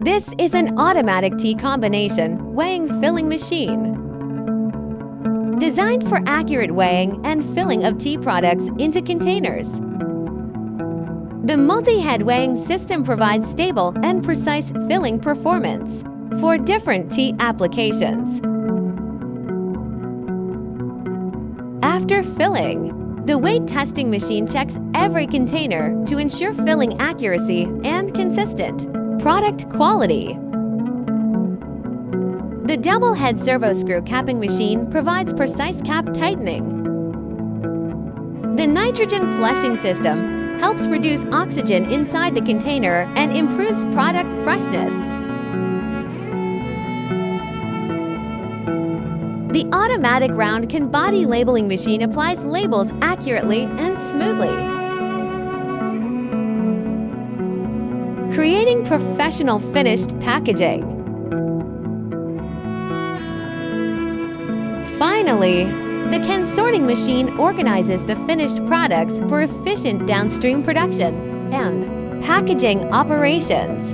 This is an automatic tea combination weighing filling machine. Designed for accurate weighing and filling of tea products into containers. The multi-head weighing system provides stable and precise filling performance for different tea applications. After filling, the weight testing machine checks every container to ensure filling accuracy and consistent product quality. The double-head servo screw capping machine provides precise cap tightening. The nitrogen flushing system helps reduce oxygen inside the container and improves product freshness. The automatic round can body labeling machine applies labels accurately and smoothly, creating professional finished packaging. Finally, the can sorting machine organizes the finished products for efficient downstream production and packaging operations.